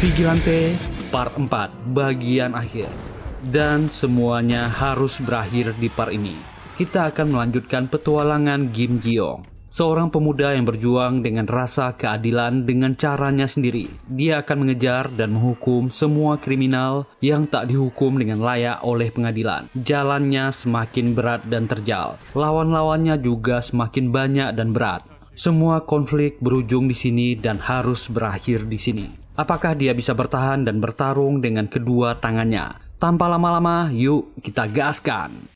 Vigilante Part 4 bagian akhir. Dan semuanya harus berakhir di part ini. Kita akan melanjutkan petualangan Kim Ji-young, seorang pemuda yang berjuang dengan rasa keadilan dengan caranya sendiri. Dia akan mengejar dan menghukum semua kriminal yang tak dihukum dengan layak oleh pengadilan. Jalannya semakin berat dan terjal. Lawan-lawannya juga semakin banyak dan berat. Semua konflik berujung di sini dan harus berakhir di sini. Apakah dia bisa bertahan dan bertarung dengan kedua tangannya? Tanpa lama-lama, yuk kita gaskan.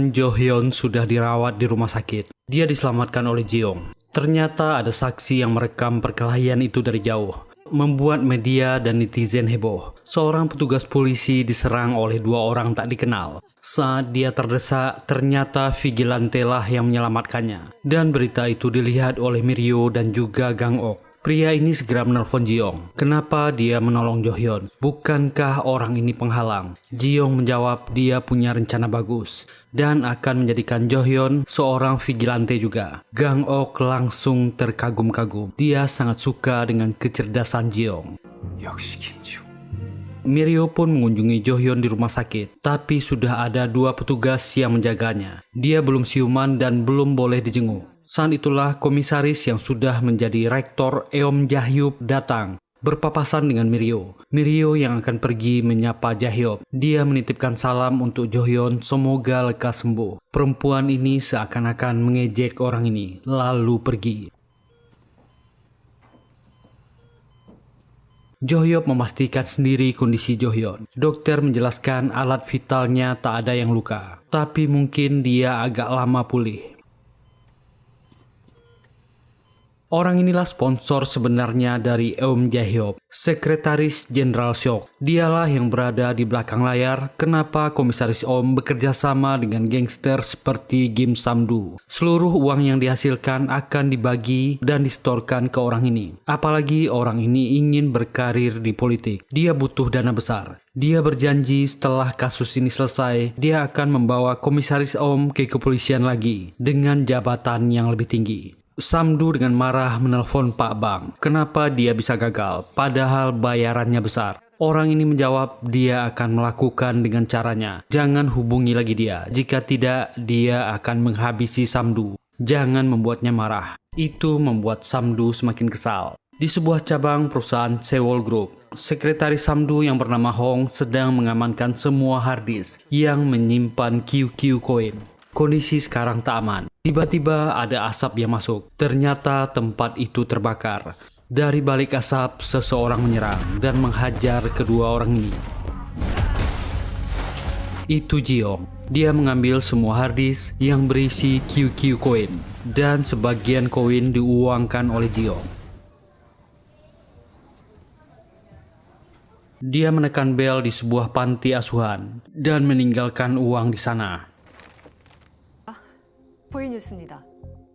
Jo Hyun sudah dirawat di rumah sakit. Dia diselamatkan oleh Ji-young. Ternyata ada saksi yang merekam perkelahian itu dari jauh, membuat media dan netizen heboh. Seorang petugas polisi diserang oleh dua orang tak dikenal. Saat dia terdesak, ternyata Vigilante lah yang menyelamatkannya. Dan berita itu dilihat oleh Mirio dan juga Gang-ok. Pria ini segera menelpon Ji-young. Kenapa dia menolong Jo Hyun? Bukankah orang ini penghalang? Ji-young menjawab dia punya rencana bagus dan akan menjadikan Jo Hyun seorang vigilante juga. Gang-ok langsung terkagum-kagum. Dia sangat suka dengan kecerdasan Ji-young. Mirio pun mengunjungi Jo Hyun di rumah sakit, tapi sudah ada dua petugas yang menjaganya. Dia belum siuman dan belum boleh dijenguk. Saat itulah komisaris yang sudah menjadi rektor Eom Jae-hyuk datang, berpapasan dengan Mirio. Mirio yang akan pergi menyapa Jae-hyuk. Dia menitipkan salam untuk Jo Hyun, semoga lekas sembuh. Perempuan ini seakan-akan mengejek orang ini, lalu pergi. Jo Hyuk memastikan sendiri kondisi Jo Hyun. Dokter menjelaskan alat vitalnya tak ada yang luka, tapi mungkin dia agak lama pulih. Orang inilah sponsor sebenarnya dari Eom Jae-hyuk, Sekretaris Jenderal Seok. Dialah yang berada di belakang layar kenapa Komisaris Om bekerja sama dengan gangster seperti Kim Sam-doo. Seluruh uang yang dihasilkan akan dibagi dan disetorkan ke orang ini. Apalagi orang ini ingin berkarir di politik. Dia butuh dana besar. Dia berjanji setelah kasus ini selesai, dia akan membawa Komisaris Om ke kepolisian lagi dengan jabatan yang lebih tinggi. Sam-doo dengan marah menelpon Pak Bang. Kenapa dia bisa gagal, padahal bayarannya besar? Orang ini menjawab dia akan melakukan dengan caranya. Jangan hubungi lagi dia, jika tidak dia akan menghabisi Sam-doo. Jangan membuatnya marah. Itu membuat Sam-doo semakin kesal. Di sebuah cabang perusahaan Sewol Group, Sekretaris Sam-doo yang bernama Hong sedang mengamankan semua harddisk yang menyimpan QQ koin. Kondisi sekarang tak aman. Tiba-tiba ada asap yang masuk. Ternyata tempat itu terbakar. Dari balik asap, seseorang menyerang dan menghajar kedua orang ini. Itu Ji-young. Dia mengambil semua harddisk yang berisi QQ koin dan sebagian koin diuangkan oleh Ji-young. Dia menekan bel di sebuah panti asuhan dan meninggalkan uang di sana.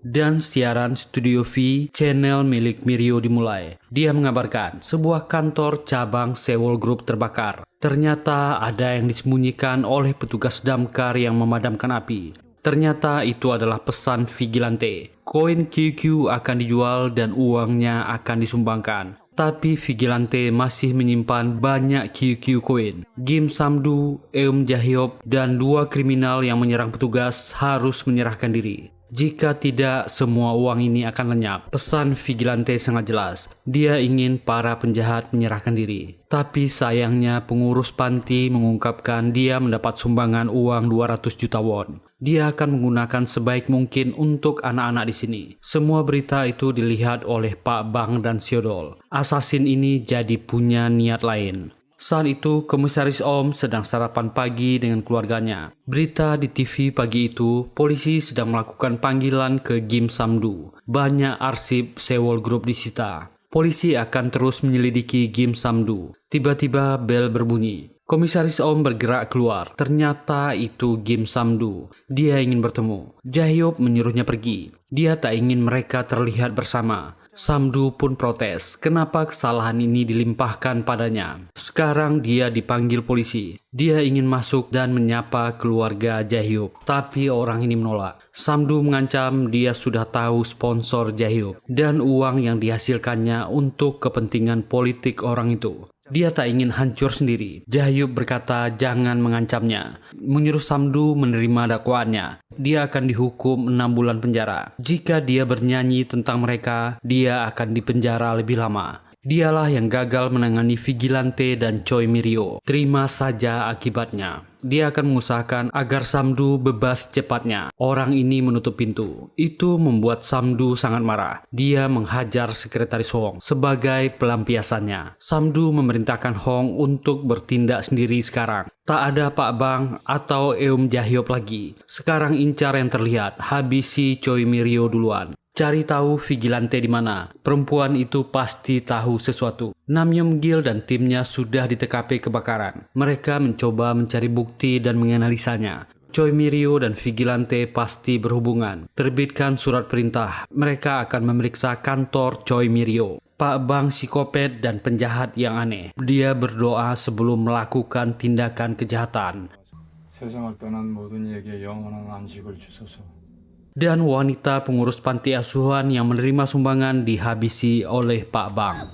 Dan siaran Studio V, channel milik Mirio dimulai. Dia mengabarkan sebuah kantor cabang Sewol Group terbakar. Ternyata ada yang disembunyikan oleh petugas damkar yang memadamkan api. Ternyata itu adalah pesan Vigilante. Koin QQ akan dijual dan uangnya akan disumbangkan. Tapi Vigilante masih menyimpan banyak QQ koin. Kim Sam-doo, Eom Jae-hyuk, dan dua kriminal yang menyerang petugas harus menyerahkan diri. Jika tidak, semua uang ini akan lenyap. Pesan Vigilante sangat jelas. Dia ingin para penjahat menyerahkan diri. Tapi sayangnya pengurus panti mengungkapkan dia mendapat sumbangan uang 200 juta won. Dia akan menggunakan sebaik mungkin untuk anak-anak di sini. Semua berita itu dilihat oleh Pak Bang dan Seodol. Asasin ini jadi punya niat lain. Saat itu, Komisaris Om sedang sarapan pagi dengan keluarganya. Berita di TV pagi itu, polisi sedang melakukan panggilan ke Kim Sam-doo. Banyak arsip Sewol Group disita. Polisi akan terus menyelidiki Kim Sam-doo. Tiba-tiba bel berbunyi. Komisaris Om bergerak keluar. Ternyata itu Kim Sam-doo. Dia ingin bertemu. Jae-hyuk menyuruhnya pergi. Dia tak ingin mereka terlihat bersama. Samdu pun protes, kenapa kesalahan ini dilimpahkan padanya. Sekarang dia dipanggil polisi. Dia ingin masuk dan menyapa keluarga Jae-hyuk, tapi orang ini menolak. Samdu mengancam dia sudah tahu sponsor Jae-hyuk dan uang yang dihasilkannya untuk kepentingan politik orang itu. Dia tak ingin hancur sendiri. Jae-hyuk berkata jangan mengancamnya, menyuruh Samdu menerima dakwaannya. Dia akan dihukum 6 bulan penjara. Jika dia bernyanyi tentang mereka, dia akan dipenjara lebih lama. Dialah yang gagal menangani Vigilante dan Choi Mi-ryo. Terima saja akibatnya. Dia akan mengusahakan agar Samdu bebas cepatnya. Orang ini menutup pintu. Itu membuat Samdu sangat marah. Dia menghajar sekretaris Hong sebagai pelampiasannya. Samdu memerintahkan Hong untuk bertindak sendiri sekarang. Tak ada Pak Bang atau Eum Jae-hyuk lagi. Sekarang incar yang terlihat. Habisi Choi Mi-ryo duluan. Cari tahu Vigilante di mana. Perempuan itu pasti tahu sesuatu. Nam Yeom-gil dan timnya sudah di TKP kebakaran. Mereka mencoba mencari bukti dan menganalisanya. Choi Mi-ryo dan Vigilante pasti berhubungan. Terbitkan surat perintah. Mereka akan memeriksa kantor Choi Mi-ryo. Pak Bang psikopat dan penjahat yang aneh. Dia berdoa sebelum melakukan tindakan kejahatan. 세상을 떠난 모든 이에게 영원한 안식을 주소서. Dan wanita pengurus panti asuhan yang menerima sumbangan dihabisi oleh Pak Bang.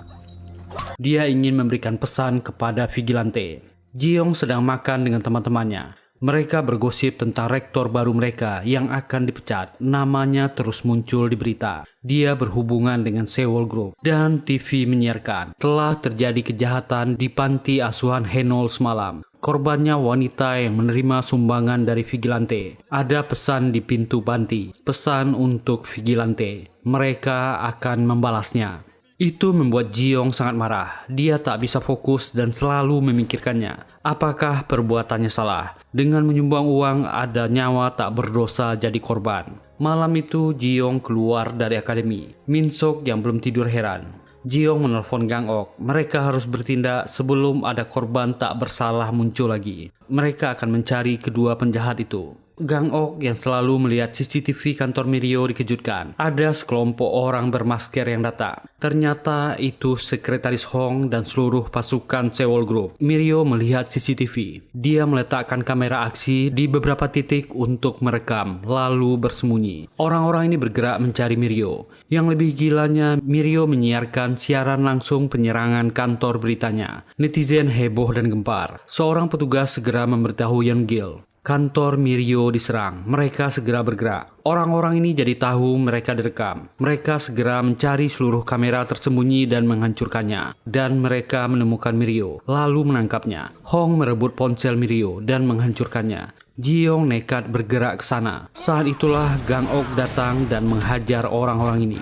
Dia ingin memberikan pesan kepada Vigilante. Ji-young sedang makan dengan teman-temannya. Mereka bergosip tentang rektor baru mereka yang akan dipecat. Namanya terus muncul di berita. Dia berhubungan dengan Sewol Group. Dan TV menyiarkan telah terjadi kejahatan di panti asuhan Henol semalam. Korbannya wanita yang menerima sumbangan dari Vigilante. Ada pesan di pintu panti. Pesan untuk Vigilante. Mereka akan membalasnya. Itu membuat Ji-young sangat marah. Dia tak bisa fokus dan selalu memikirkannya. Apakah perbuatannya salah? Dengan menyumbang uang, ada nyawa tak berdosa jadi korban. Malam itu Ji-young keluar dari akademi. Min-sok yang belum tidur heran. Ji-young menelpon Gang-ok. Mereka harus bertindak sebelum ada korban tak bersalah muncul lagi. Mereka akan mencari kedua penjahat itu. Gang-ok yang selalu melihat CCTV kantor Mi-ryo dikejutkan. Ada sekelompok orang bermasker yang datang. Ternyata itu sekretaris Hong dan seluruh pasukan Sewol Group. Mi-ryo melihat CCTV. Dia meletakkan kamera aksi di beberapa titik untuk merekam, lalu bersembunyi. Orang-orang ini bergerak mencari Mi-ryo. Yang lebih gilanya, Mi-ryo menyiarkan siaran langsung penyerangan kantor beritanya. Netizen heboh dan gempar. Seorang petugas segera memberitahu Yeon-gil. Kantor Mi-ryo diserang. Mereka segera bergerak. Orang-orang ini jadi tahu mereka direkam. Mereka segera mencari seluruh kamera tersembunyi dan menghancurkannya. Dan mereka menemukan Mi-ryo, lalu menangkapnya. Hong merebut ponsel Mi-ryo dan menghancurkannya. Ji-young nekat bergerak ke sana. Saat itulah Gang-ok datang dan menghajar orang-orang ini.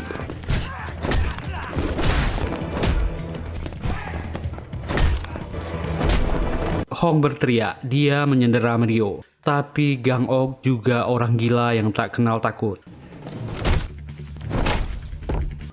Hong berteriak, dia menyandera Mi-ryo. Tapi Gang-ok juga orang gila yang tak kenal takut.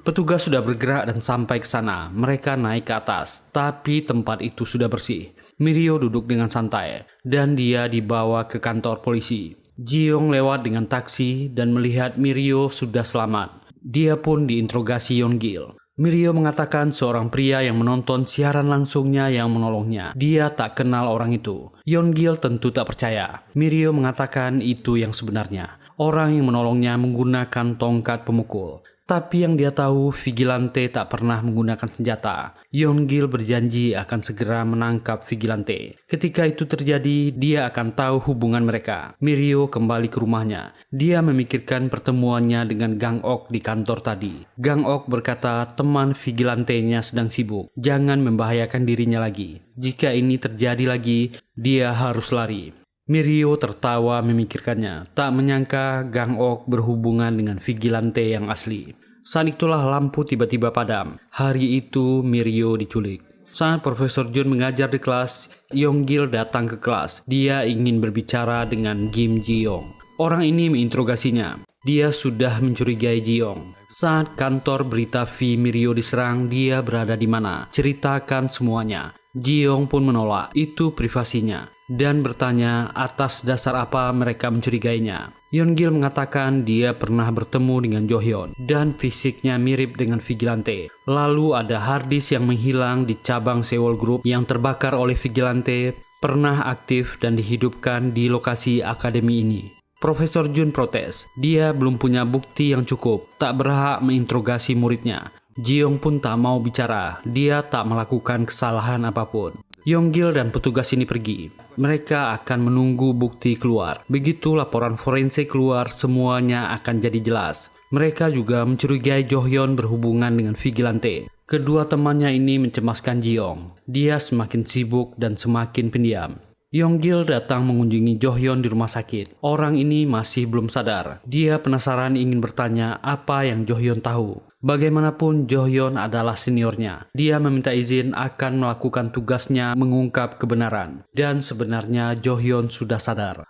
Petugas sudah bergerak dan sampai ke sana. Mereka naik ke atas, tapi tempat itu sudah bersih. Mi-ryo duduk dengan santai, dan dia dibawa ke kantor polisi. Ji-young lewat dengan taksi dan melihat Mi-ryo sudah selamat. Dia pun diinterogasi Yeon-gil. Mi-ryo mengatakan seorang pria yang menonton siaran langsungnya yang menolongnya. Dia tak kenal orang itu. Yeon-gil tentu tak percaya. Mi-ryo mengatakan itu yang sebenarnya. Orang yang menolongnya menggunakan tongkat pemukul. Tapi yang dia tahu, Vigilante tak pernah menggunakan senjata. Yeon-gil berjanji akan segera menangkap Vigilante. Ketika itu terjadi, dia akan tahu hubungan mereka. Mi-ryo kembali ke rumahnya. Dia memikirkan pertemuannya dengan Gang-ok di kantor tadi. Gang-ok berkata teman Vigilante-nya sedang sibuk. Jangan membahayakan dirinya lagi. Jika ini terjadi lagi, dia harus lari. Mi-ryo tertawa memikirkannya, tak menyangka Gang-ok berhubungan dengan Vigilante yang asli. Saat itulah lampu tiba-tiba padam. Hari itu Mi-ryo diculik. Saat Profesor Jun mengajar di kelas, Yeon-gil datang ke kelas. Dia ingin berbicara dengan Kim Ji-young. Orang ini menginterogasinya. Dia sudah mencurigai Ji-young. Saat kantor berita V Mi-ryo diserang, dia berada di mana? Ceritakan semuanya. Ji-young pun menolak, itu privasinya. Dan bertanya atas dasar apa mereka mencurigainya. Yeon-gil mengatakan dia pernah bertemu dengan Jo-hyun dan fisiknya mirip dengan Vigilante. Lalu ada harddisk yang menghilang di cabang Sewol Group yang terbakar oleh Vigilante pernah aktif dan dihidupkan di lokasi akademi ini. Profesor Jun protes, dia belum punya bukti yang cukup, tak berhak menginterogasi muridnya. Ji-young pun tak mau bicara, dia tak melakukan kesalahan apapun. Yeon-gil dan petugas ini pergi. Mereka akan menunggu bukti keluar. Begitu laporan forensik keluar, semuanya akan jadi jelas. Mereka juga mencurigai Jo-hyun berhubungan dengan Vigilante. Kedua temannya ini mencemaskan Ji-young. Dia semakin sibuk dan semakin pendiam. Yeon-gil datang mengunjungi Jo-hyun di rumah sakit. Orang ini masih belum sadar. Dia penasaran ingin bertanya apa yang Jo-hyun tahu. Bagaimanapun Jo-hyun adalah seniornya. Dia meminta izin akan melakukan tugasnya mengungkap kebenaran. Dan sebenarnya Jo-hyun sudah sadar.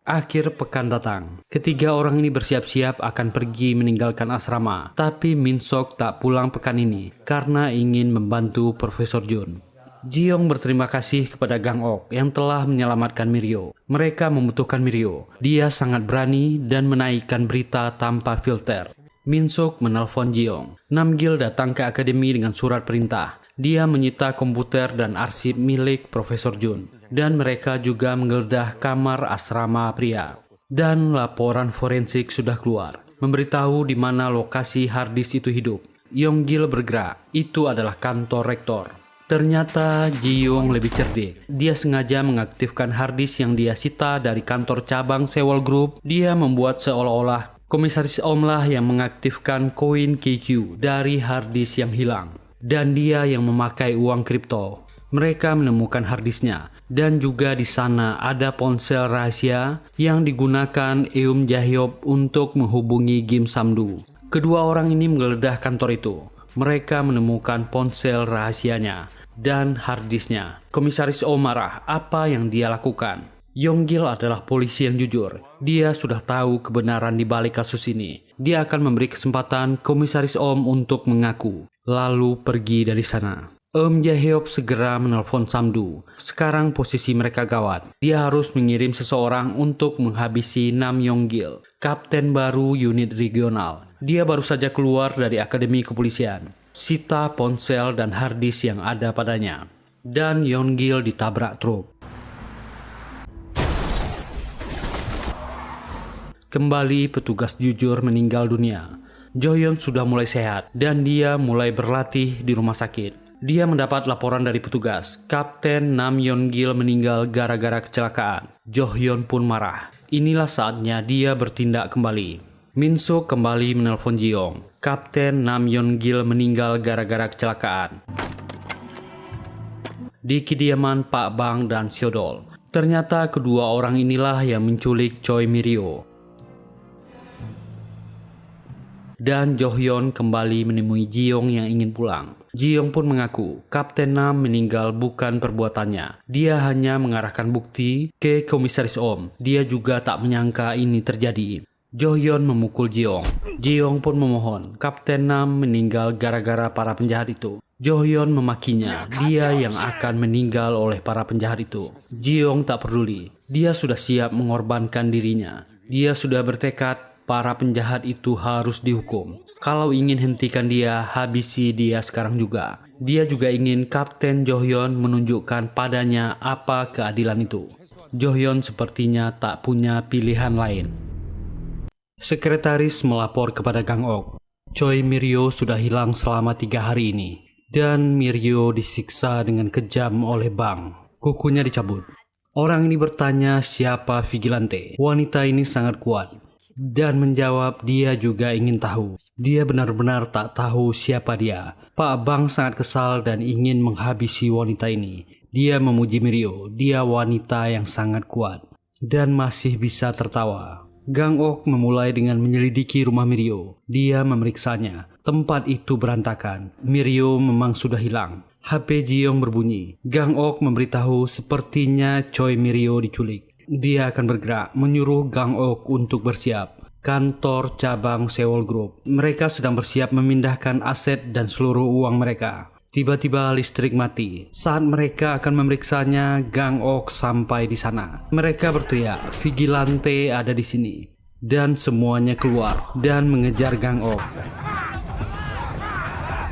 Akhir pekan datang. Ketiga orang ini bersiap-siap akan pergi meninggalkan asrama. Tapi Min-sok tak pulang pekan ini karena ingin membantu Profesor Jun. Ji-young berterima kasih kepada Gang-ok yang telah menyelamatkan Mirio. Mereka membutuhkan Mirio. Dia sangat berani dan menaikkan berita tanpa filter. Min-sok menelpon Ji-young. Nam-gil datang ke akademi dengan surat perintah. Dia menyita komputer dan arsip milik Profesor Jun. Dan mereka juga menggeledah kamar asrama pria. Dan laporan forensik sudah keluar, memberitahu di mana lokasi harddisk itu hidup. Yeon-gil bergerak. Itu adalah kantor rektor. Ternyata Ji-young lebih cerdik. Dia sengaja mengaktifkan harddisk yang dia sita dari kantor cabang Sewol Group. Dia membuat seolah-olah Komisaris Om lah yang mengaktifkan koin KQ dari harddisk yang hilang. Dan dia yang memakai uang kripto. Mereka menemukan harddisknya. Dan juga di sana ada ponsel rahasia yang digunakan Eum Jae-hyuk untuk menghubungi Kim Sam-du. Kedua orang ini menggeledah kantor itu. Mereka menemukan ponsel rahasianya dan harddisknya. Komisaris Om marah. Apa yang dia lakukan? Yeon-gil adalah polisi yang jujur. Dia sudah tahu kebenaran di balik kasus ini. Dia akan memberi kesempatan Komisaris Om untuk mengaku, lalu pergi dari sana. Eum Jae-hyuk segera menelpon Sam-du. Sekarang posisi mereka gawat. Dia harus mengirim seseorang untuk menghabisi Nam Yeon-gil, kapten baru unit regional. Dia baru saja keluar dari akademi kepolisian. Sita ponsel dan harddisk yang ada padanya. Dan Yeon-gil ditabrak truk. Kembali petugas jujur meninggal dunia. Jo-hyun sudah mulai sehat dan dia mulai berlatih di rumah sakit. Dia mendapat laporan dari petugas. Kapten Nam Yeon-gil meninggal gara-gara kecelakaan. Jo-hyun pun marah. Inilah saatnya dia bertindak kembali. Min-sok kembali menelpon Ji-young. Kapten Nam Yeon-gil meninggal gara-gara kecelakaan di kediaman Pak Bang dan Seodol. Ternyata kedua orang inilah yang menculik Choi Mirio. Dan Jo-hyun kembali menemui Ji-young yang ingin pulang. Ji-young pun mengaku Kapten Nam meninggal bukan perbuatannya. Dia hanya mengarahkan bukti ke Komisaris Om. Dia juga tak menyangka ini terjadi. Jo-hyun memukul Ji-young. Ji-young pun memohon Kapten Nam meninggal gara-gara para penjahat itu. Jo-hyun memakinya, dia yang akan meninggal oleh para penjahat itu. Ji-young tak peduli. Dia sudah siap mengorbankan dirinya. Dia sudah bertekad para penjahat itu harus dihukum. Kalau ingin hentikan dia, habisi dia sekarang juga. Dia juga ingin Kapten Jo-hyun menunjukkan padanya apa keadilan itu. Jo-hyun sepertinya tak punya pilihan lain. Sekretaris melapor kepada Gang-ok. Choi Mirio sudah hilang selama 3 hari ini. Dan Mirio disiksa dengan kejam oleh Bang. Kukunya dicabut. Orang ini bertanya siapa Vigilante. Wanita ini sangat kuat. Dan menjawab dia juga ingin tahu. Dia benar-benar tak tahu siapa dia. Pak Bang sangat kesal dan ingin menghabisi wanita ini. Dia memuji Mirio. Dia wanita yang sangat kuat. Dan masih bisa tertawa. Gang-ok memulai dengan menyelidiki rumah Mirio. Dia memeriksanya. Tempat itu berantakan. Mirio memang sudah hilang. HP Ji-young berbunyi. Gang-ok memberitahu sepertinya Choi Mirio diculik. Dia akan bergerak menyuruh Gang-ok untuk bersiap. Kantor cabang Sewol Group. Mereka sedang bersiap memindahkan aset dan seluruh uang mereka. Tiba-tiba listrik mati. Saat mereka akan memeriksanya, Gang Ok sampai di sana. Mereka berteriak, "Vigilante ada di sini." Dan semuanya keluar dan mengejar Gang Ok.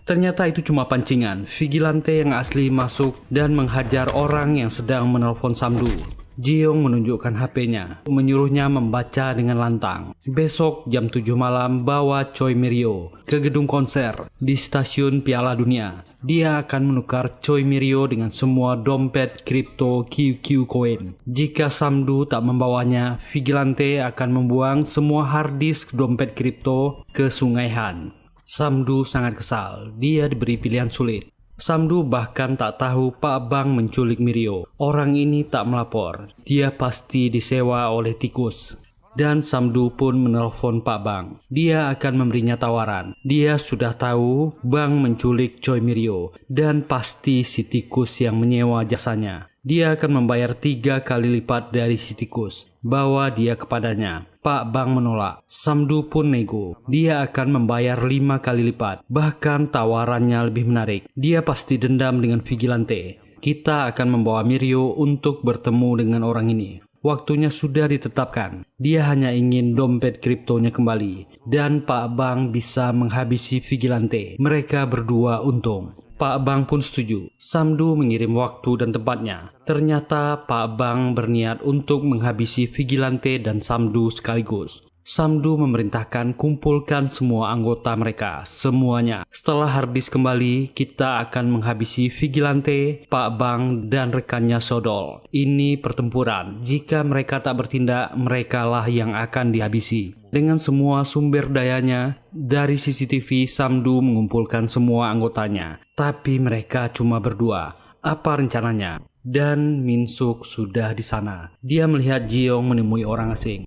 Ternyata itu cuma pancingan. Vigilante yang asli masuk dan menghajar orang yang sedang menelpon Samdu. Jiong menunjukkan HP-nya, menyuruhnya membaca dengan lantang. Besok jam 7 malam bawa Choi Mirio ke gedung konser di stasiun Piala Dunia. Dia akan menukar Choi Mirio dengan semua dompet kripto QQ Coin. Jika Samdu tak membawanya, Vigilante akan membuang semua harddisk dompet kripto ke Sungai Han. Samdu sangat kesal. Dia diberi pilihan sulit. Samdu bahkan tak tahu Pak Bang menculik Mirio. Orang ini tak melapor. Dia pasti disewa oleh tikus. Dan Samdu pun menelpon Pak Bang. Dia akan memberinya tawaran. Dia sudah tahu Bang menculik Choi Mirio. Dan pasti si tikus yang menyewa jasanya. Dia akan membayar 3 kali lipat dari si tikus. Bawa dia kepadanya. Pak Bang menolak. Samdu pun nego. Dia akan membayar 5 kali lipat. Bahkan tawarannya lebih menarik. Dia pasti dendam dengan Vigilante. Kita akan membawa Mirio untuk bertemu dengan orang ini. Waktunya sudah ditetapkan. Dia hanya ingin dompet kriptonya kembali. Dan Pak Bang bisa menghabisi Vigilante. Mereka berdua untung. Pak Bang pun setuju. Samdu mengirim waktu dan tempatnya. Ternyata Pak Bang berniat untuk menghabisi Vigilante dan Samdu sekaligus. Samdu memerintahkan kumpulkan semua anggota mereka, semuanya. Setelah harddisk kembali, kita akan menghabisi Vigilante, Pak Bang, dan rekannya Sodol. Ini pertempuran. Jika mereka tak bertindak, merekalah yang akan dihabisi. Dengan semua sumber dayanya, dari CCTV Samdu mengumpulkan semua anggotanya. Tapi mereka cuma berdua. Apa rencananya? Dan Minsuk sudah di sana. Dia melihat Jiong menemui orang asing.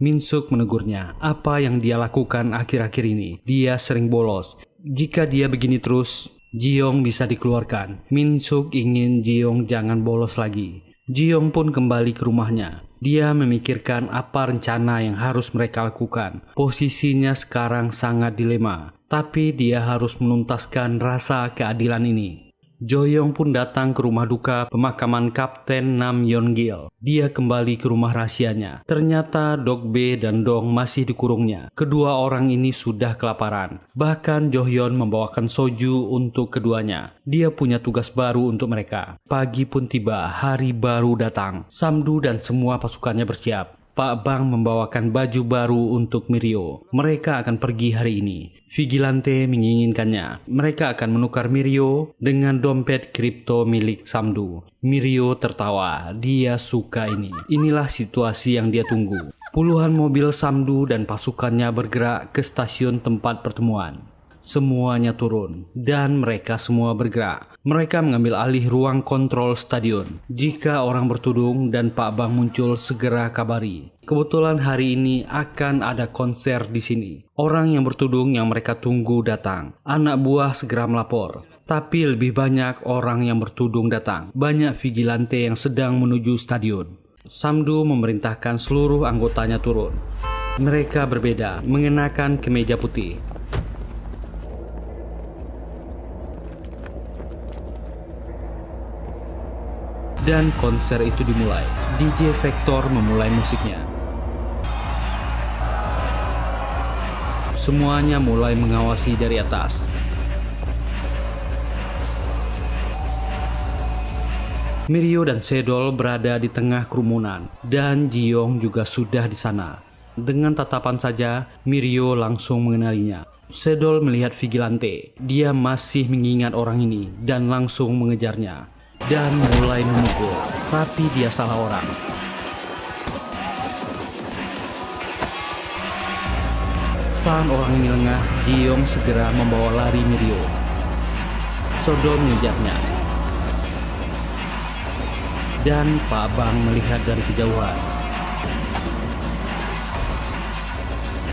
Minsuk menegurnya, apa yang dia lakukan akhir-akhir ini. Dia sering bolos. Jika dia begini terus, Jiong bisa dikeluarkan. Minsuk ingin Jiong jangan bolos lagi. Jiong pun kembali ke rumahnya. Dia memikirkan apa rencana yang harus mereka lakukan. Posisinya sekarang sangat dilema. Tapi dia harus menuntaskan rasa keadilan ini. Joyong pun datang ke rumah duka pemakaman Kapten Nam Yeon-gil. Dia kembali ke rumah rahasianya. Ternyata Dok B dan Dong masih dikurungnya. Kedua orang ini sudah kelaparan. Bahkan Johyeon membawakan soju untuk keduanya. Dia punya tugas baru untuk mereka. Pagi pun tiba, hari baru datang. Samdu dan semua pasukannya bersiap. Pak Bang membawakan baju baru untuk Mirio. Mereka akan pergi hari ini. Vigilante menginginkannya. Mereka akan menukar Mirio dengan dompet kripto milik Samdu. Mirio tertawa. Dia suka ini. Inilah situasi yang dia tunggu. Puluhan mobil Samdu dan pasukannya bergerak ke stasiun tempat pertemuan. Semuanya turun dan mereka semua bergerak. Mereka mengambil alih ruang kontrol stadion. Jika orang bertudung dan Pak Bang muncul, segera kabari. Kebetulan hari ini akan ada konser di sini. Orang yang bertudung yang mereka tunggu datang. Anak buah segera melapor. Tapi lebih banyak orang yang bertudung datang. Banyak vigilante yang sedang menuju stadion. Samdu memerintahkan seluruh anggotanya turun. Mereka berbeda, mengenakan kemeja putih. Dan konser itu dimulai. DJ Vector memulai musiknya. Semuanya mulai mengawasi dari atas. Mirio dan Sedol berada di tengah kerumunan. Dan Jiong juga sudah di sana. Dengan tatapan saja, Mirio langsung mengenalinya. Sedol melihat Vigilante. Dia masih mengingat orang ini dan langsung mengejarnya. Dan mulai memukul, tapi dia salah orang. Saat orang ini lengah, Jiong segera membawa lari Mirio. Sodol mengejarnya. Dan Pak Bang melihat dari kejauhan.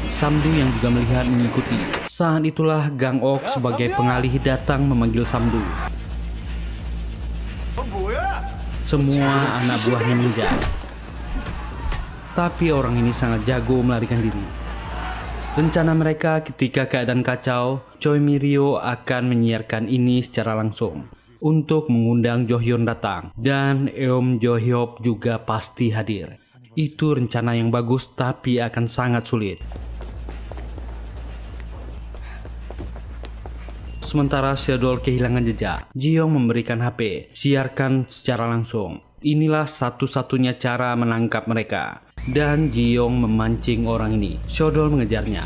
Samdu yang juga melihat mengikuti. Saat itulah Gang Ok sebagai pengalih datang memanggil Samdu. Semua anak buahnya mengejar. Tapi orang ini sangat jago melarikan diri. Rencana mereka ketika keadaan kacau, Choi Mi-ryo akan menyiarkan ini secara langsung untuk mengundang Jo-hyun datang, dan Eom Jo-hyuk juga pasti hadir. Itu rencana yang bagus tapi akan sangat sulit. Sementara Seodol kehilangan jejak, Ji-young memberikan HP, siarkan secara langsung. Inilah satu-satunya cara menangkap mereka. Dan Ji-young memancing orang ini. Seodol mengejarnya.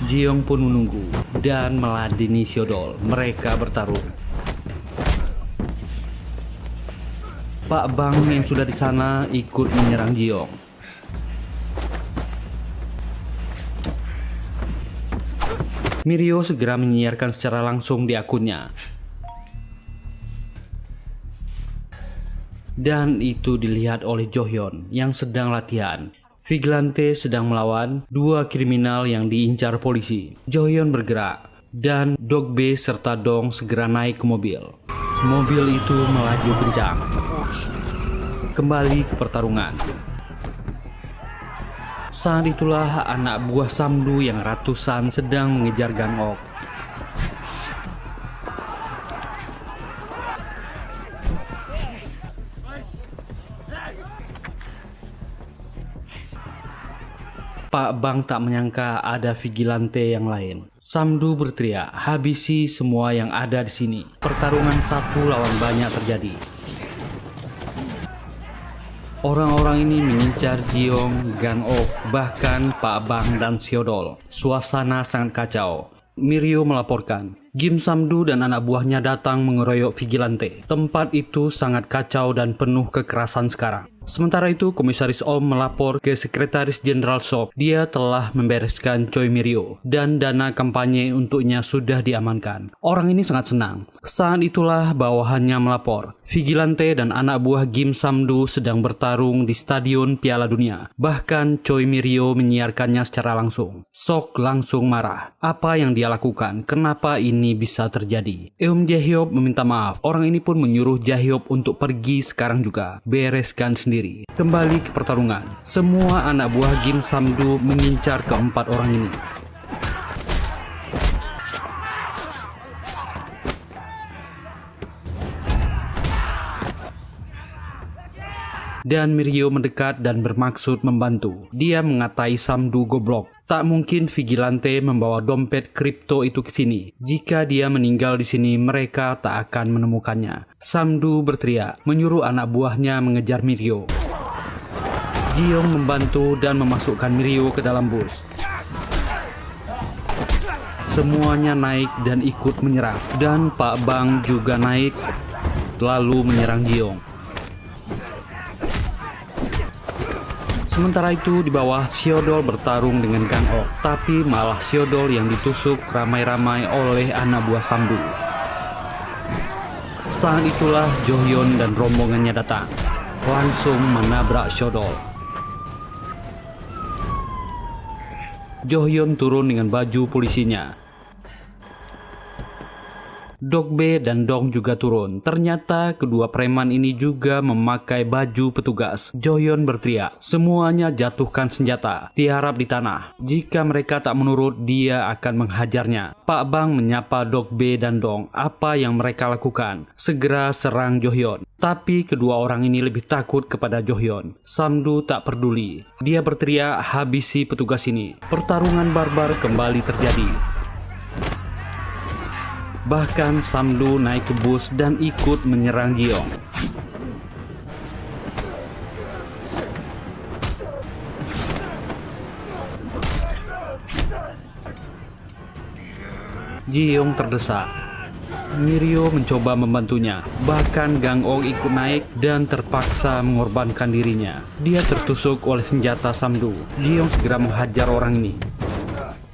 Ji-young pun menunggu dan meladeni Seodol. Mereka bertarung. Pak Bang yang sudah di sana ikut menyerang Ji-young. Mi-ryo segera menyiarkan secara langsung di akunnya. Dan itu dilihat oleh Jo-hyun yang sedang latihan. Vigilante sedang melawan dua kriminal yang diincar polisi. Jo-hyun bergerak dan Dog-bae serta Dong segera naik ke mobil. Mobil itu melaju kencang. Kembali ke pertarungan. Saat itulah anak buah Samdu yang ratusan sedang mengejar Gang-ok. Pak Bang tak menyangka ada vigilante yang lain. Samdu berteriak, habisi semua yang ada di sini. Pertarungan satu lawan banyak terjadi. Orang-orang ini mengincar Ji-young, Gang-ok, bahkan Pak Bang dan Seodol. Suasana sangat kacau. Mi-ryo melaporkan, Kim Samdu dan anak buahnya datang mengeroyok vigilante. Tempat itu sangat kacau dan penuh kekerasan sekarang. Sementara itu, Komisaris Om melapor ke Sekretaris Jenderal Sok. Dia telah membereskan Choi Mi-ryo dan dana kampanye untuknya sudah diamankan. Orang ini sangat senang. Saat itulah bawahannya melapor, vigilante dan anak buah Kim Samdu sedang bertarung di Stadion Piala Dunia. Bahkan Choi Mi-ryo menyiarkannya secara langsung. Sok langsung marah. Apa yang dia lakukan? Kenapa ini bisa terjadi? Eum Jae-hyuk meminta maaf. Orang ini pun menyuruh Jae-hyuk untuk pergi sekarang juga. Bereskan sendiri. Kembali ke pertarungan. Semua anak buah Kim Samdu mengincar keempat orang ini. Dan Mi-ryo mendekat dan bermaksud membantu. Dia mengatai Samdu goblok. Tak mungkin vigilante membawa dompet kripto itu ke sini. Jika dia meninggal di sini, mereka tak akan menemukannya. Samdu berteriak, menyuruh anak buahnya mengejar Mi-ryo. Ji-young membantu dan memasukkan Mi-ryo ke dalam bus. Semuanya naik dan ikut menyerang. Dan Pak Bang juga naik lalu menyerang Ji-young. Sementara itu di bawah Seodol bertarung dengan Gang-ok, tapi malah Seodol yang ditusuk ramai-ramai oleh anak buah Samdu. Saat itulah Jo-hyun dan rombongannya datang, langsung menabrak Seodol. Jo-hyun turun dengan baju polisinya. Dog-bae dan Dong juga turun. Ternyata kedua preman ini juga memakai baju petugas. Jo-hyun berteriak, semuanya jatuhkan senjata, tiarap di tanah. Jika mereka tak menurut, dia akan menghajarnya. Pak Bang menyapa Dog-bae dan Dong. Apa yang mereka lakukan? Segera serang Jo-hyun. Tapi kedua orang ini lebih takut kepada Jo-hyun. Samdu tak peduli. Dia berteriak, habisi petugas ini. Pertarungan barbar kembali terjadi. Bahkan Samdu naik ke bus dan ikut menyerang Ji-young. Ji-young terdesak. Mi-ryo mencoba membantunya. Bahkan Gang-ok ikut naik dan terpaksa mengorbankan dirinya. Dia tertusuk oleh senjata Samdu. Ji-young segera menghajar orang ini.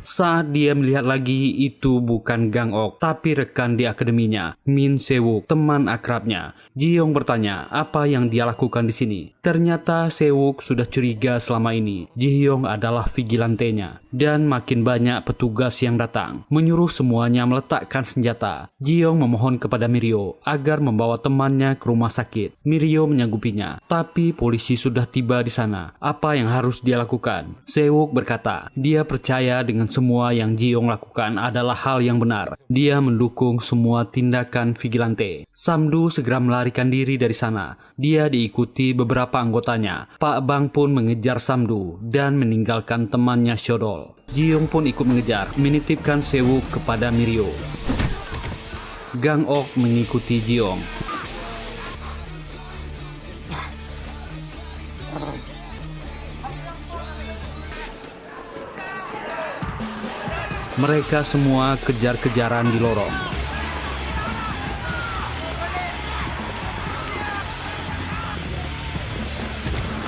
Saat dia melihat lagi, itu bukan Gang Ok, tapi rekan di akademinya, Min Se-wook, teman akrabnya. Ji-young bertanya apa yang dia lakukan di sini. Ternyata Se-wook sudah curiga selama ini. Ji-young adalah vigilantenya, dan makin banyak petugas yang datang, menyuruh semuanya meletakkan senjata. Ji-young memohon kepada Mirio agar membawa temannya ke rumah sakit. Mirio menyanggupinya, tapi polisi sudah tiba di sana. Apa yang harus dia lakukan? Se-wook berkata, dia percaya dengan semua yang Ji-young lakukan adalah hal yang benar. Dia mendukung semua tindakan vigilante. Samdu segera melarikan diri dari sana. Dia diikuti beberapa anggotanya. Pak Bang pun mengejar Samdu dan meninggalkan temannya Shodol. Ji-young pun ikut mengejar, menitipkan Se-wook kepada Mirio. Gang Ok mengikuti Ji-young. Mereka semua kejar-kejaran di lorong.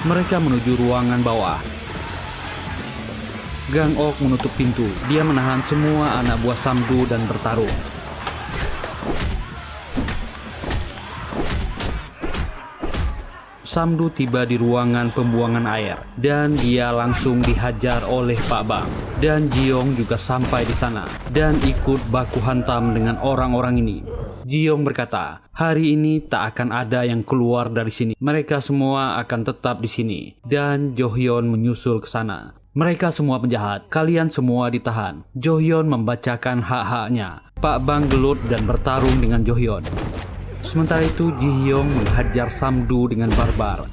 Mereka menuju ruangan bawah. Gang Ok menutup pintu. Dia menahan semua anak buah Samdu dan bertarung. Samdu tiba di ruangan pembuangan air dan dia langsung dihajar oleh Pak Bang. Dan Ji-young juga sampai di sana dan ikut baku hantam dengan orang-orang ini. Ji-young berkata, hari ini tak akan ada yang keluar dari sini. Mereka semua akan tetap di sini. Dan Jo-hyun menyusul ke sana. Mereka semua penjahat. Kalian semua ditahan. Jo-hyun membacakan hak-haknya. Pak Bang gelut dan bertarung dengan Jo-hyun. Sementara itu Ji-hyung menghajar Samdu dengan barbar.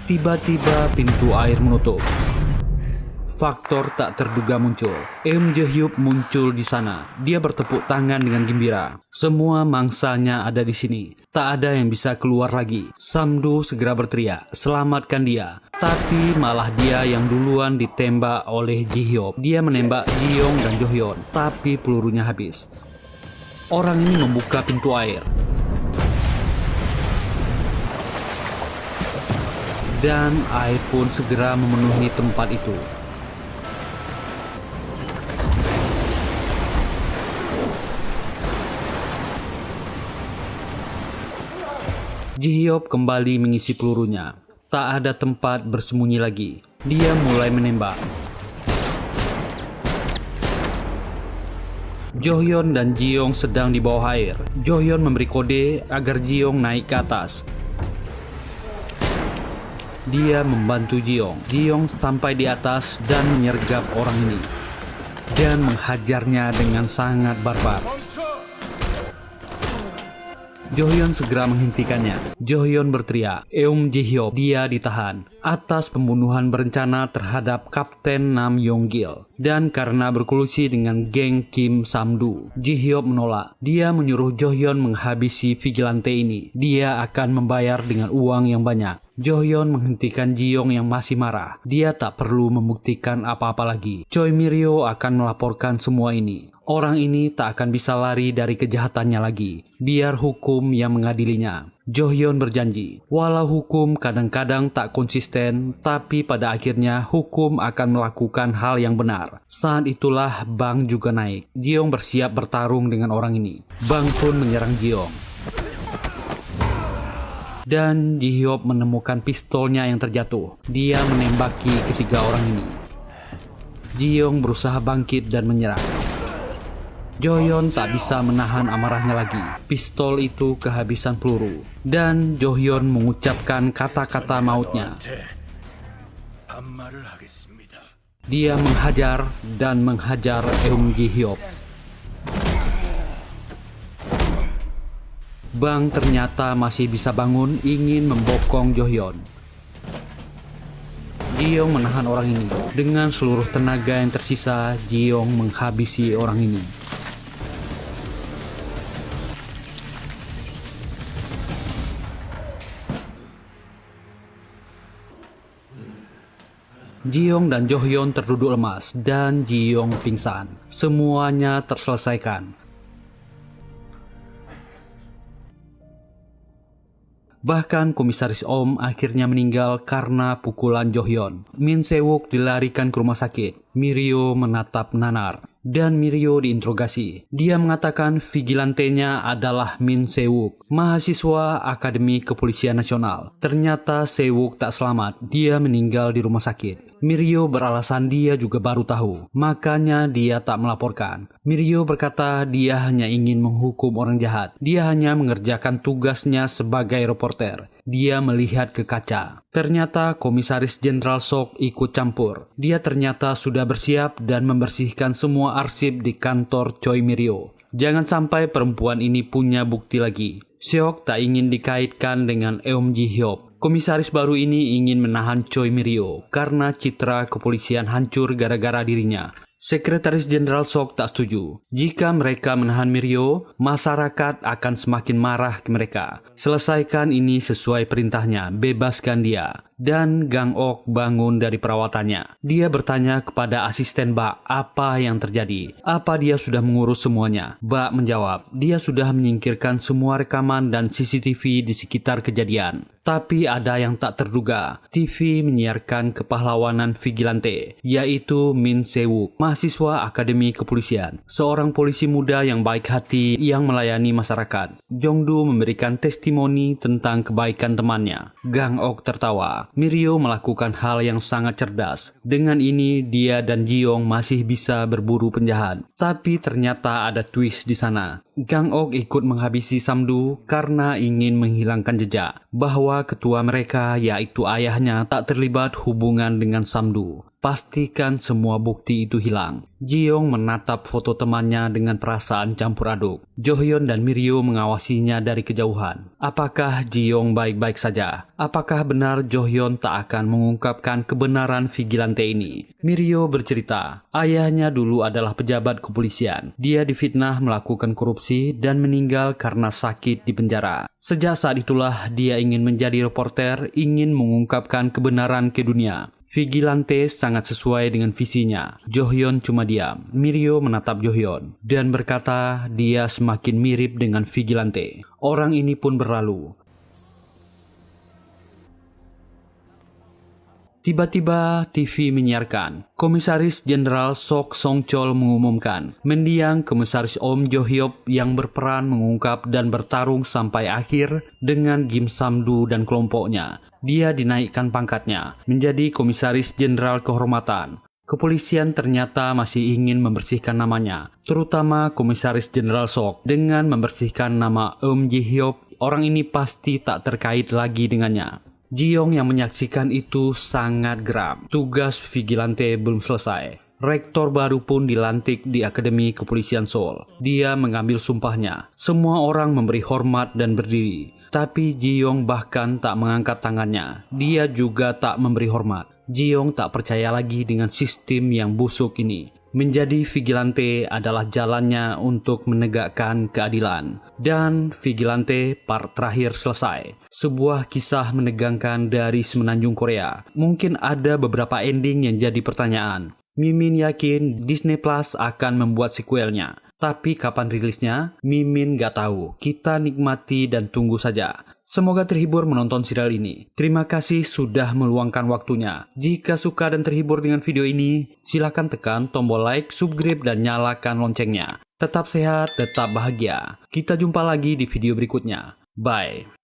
Tiba-tiba pintu air menutup. Faktor tak terduga muncul. Eun Je-hyuk muncul di sana. Dia bertepuk tangan dengan gembira. Semua mangsanya ada di sini. Tak ada yang bisa keluar lagi. Samdu segera berteriak, selamatkan dia. Tapi malah dia yang duluan ditembak oleh Ji-hyuk. Dia menembak Ji-young dan Jo-hyun, tapi pelurunya habis. Orang ini membuka pintu air. Dan air pun segera memenuhi tempat itu. Ji-hyuk kembali mengisi pelurunya. Tak ada tempat bersembunyi lagi. Dia mulai menembak. Jo-hyun dan Ji-young sedang di bawah air. Jo-hyun memberi kode agar Ji-young naik ke atas. Dia membantu Ji-young. Ji-young sampai di atas dan menyergap orang ini dan menghajarnya dengan sangat barbar. Jo-hyun segera menghentikannya. Jo-hyun berteriak, Eum Ji-hyuk, dia ditahan atas pembunuhan berencana terhadap Kapten Nam Yong-gil. Dan karena berkolusi dengan geng Kim Samdu, Ji-hyuk menolak. Dia menyuruh Jo-hyun menghabisi vigilante ini. Dia akan membayar dengan uang yang banyak. Jo-hyun menghentikan Ji-young yang masih marah. Dia tak perlu membuktikan apa-apa lagi. Choi Mi-ryo akan melaporkan semua ini. Orang ini tak akan bisa lari dari kejahatannya lagi. Biar hukum yang mengadilinya. Jo-hyun berjanji, walau hukum kadang-kadang tak konsisten, tapi pada akhirnya hukum akan melakukan hal yang benar. Saat itulah Bang juga naik. Ji-young bersiap bertarung dengan orang ini. Bang pun menyerang Ji-young. Dan Ji-hyuk menemukan pistolnya yang terjatuh. Dia menembaki ketiga orang ini. Ji-young berusaha bangkit dan menyerang. Jo-hyun tak bisa menahan amarahnya lagi. Pistol itu kehabisan peluru. Dan Jo-hyun mengucapkan kata-kata mautnya. Dia menghajar dan menghajar Eum Ji-hyuk. Bang ternyata masih bisa bangun, ingin membokong Jo-hyun. Ji-young menahan orang ini. Dengan seluruh tenaga yang tersisa, Ji-young menghabisi orang ini. Ji-young dan Jo-hyun terduduk lemas dan Ji-young pingsan. Semuanya terselesaikan. Bahkan Komisaris Om akhirnya meninggal karena pukulan Jo-hyun. Min Se-wook dilarikan ke rumah sakit. Mirio menatap nanar dan Mirio diinterogasi. Dia mengatakan vigilantenya adalah Min Se-wook, mahasiswa Akademi Kepolisian Nasional. Ternyata Se-wook tak selamat, dia meninggal di rumah sakit. Mirio beralasan dia juga baru tahu, makanya dia tak melaporkan. Mirio berkata dia hanya ingin menghukum orang jahat. Dia hanya mengerjakan tugasnya sebagai reporter. Dia melihat ke kaca. Ternyata Komisaris Jenderal Sok ikut campur. Dia ternyata sudah bersiap dan membersihkan semua arsip di kantor Choi Mirio. Jangan sampai perempuan ini punya bukti lagi. Seok tak ingin dikaitkan dengan Eum Ji-hyuk. Komisaris baru ini ingin menahan Choi Mirio karena citra kepolisian hancur gara-gara dirinya. Sekretaris Jenderal Sok tak setuju. Jika mereka menahan Mirio, masyarakat akan semakin marah ke mereka. Selesaikan ini sesuai perintahnya, bebaskan dia. Dan Gang Ok bangun dari perawatannya. Dia bertanya kepada asisten Bak apa yang terjadi. Apa dia sudah mengurus semuanya? Bak menjawab, dia sudah menyingkirkan semua rekaman dan CCTV di sekitar kejadian. Tapi ada yang tak terduga. TV menyiarkan kepahlawanan vigilante, yaitu Min Se-wook, mahasiswa Akademi Kepolisian. Seorang polisi muda yang baik hati yang melayani masyarakat. Jong-do memberikan testimoni tentang kebaikan temannya. Gang Ok tertawa. Mirio melakukan hal yang sangat cerdas. Dengan ini dia dan Ji-yong masih bisa berburu penjahat. Tapi ternyata ada twist di sana. Gang Ok ikut menghabisi Samdu karena ingin menghilangkan jejak bahwa ketua mereka yaitu ayahnya tak terlibat hubungan dengan Samdu. Pastikan semua bukti itu hilang. Ji-yong menatap foto temannya dengan perasaan campur aduk. Jo-hyun dan Mirio mengawasinya dari kejauhan. Apakah Ji-yong baik-baik saja? Apakah benar Jo-hyun tak akan mengungkapkan kebenaran vigilante ini? Mirio bercerita, ayahnya dulu adalah pejabat kepolisian. Dia difitnah melakukan korupsi dan meninggal karena sakit di penjara. Sejak saat itulah dia ingin menjadi reporter, ingin mengungkapkan kebenaran ke dunia. Vigilante sangat sesuai dengan visinya. Jo-hyun cuma diam. Mirio menatap Jo-hyun dan berkata dia semakin mirip dengan vigilante. Orang ini pun berlalu. Tiba-tiba TV menyiarkan, Komisaris Jenderal Sok Song-chol mengumumkan mendiang Komisaris Om Jo-hyuk yang berperan mengungkap dan bertarung sampai akhir dengan Kim Samdu dan kelompoknya. Dia dinaikkan pangkatnya menjadi Komisaris Jenderal Kehormatan. Kepolisian ternyata masih ingin membersihkan namanya, terutama Komisaris Jenderal Sok. Dengan membersihkan nama Eum Ji-hyuk, orang ini pasti tak terkait lagi dengannya. Ji-yong yang menyaksikan itu sangat geram. Tugas vigilante belum selesai. Rektor baru pun dilantik di Akademi Kepolisian Seoul. Dia mengambil sumpahnya. Semua orang memberi hormat dan berdiri. Tapi Ji-yong bahkan tak mengangkat tangannya. Dia juga tak memberi hormat. Ji-yong tak percaya lagi dengan sistem yang busuk ini. Menjadi vigilante adalah jalannya untuk menegakkan keadilan. Dan vigilante part terakhir selesai. Sebuah kisah menegangkan dari semenanjung Korea. Mungkin ada beberapa ending yang jadi pertanyaan. Mimin yakin Disney Plus akan membuat sequelnya. Tapi kapan rilisnya? Mimin gak tahu. Kita nikmati dan tunggu saja. Semoga terhibur menonton serial ini. Terima kasih sudah meluangkan waktunya. Jika suka dan terhibur dengan video ini, silakan tekan tombol like, subscribe, dan nyalakan loncengnya. Tetap sehat, tetap bahagia. Kita jumpa lagi di video berikutnya. Bye.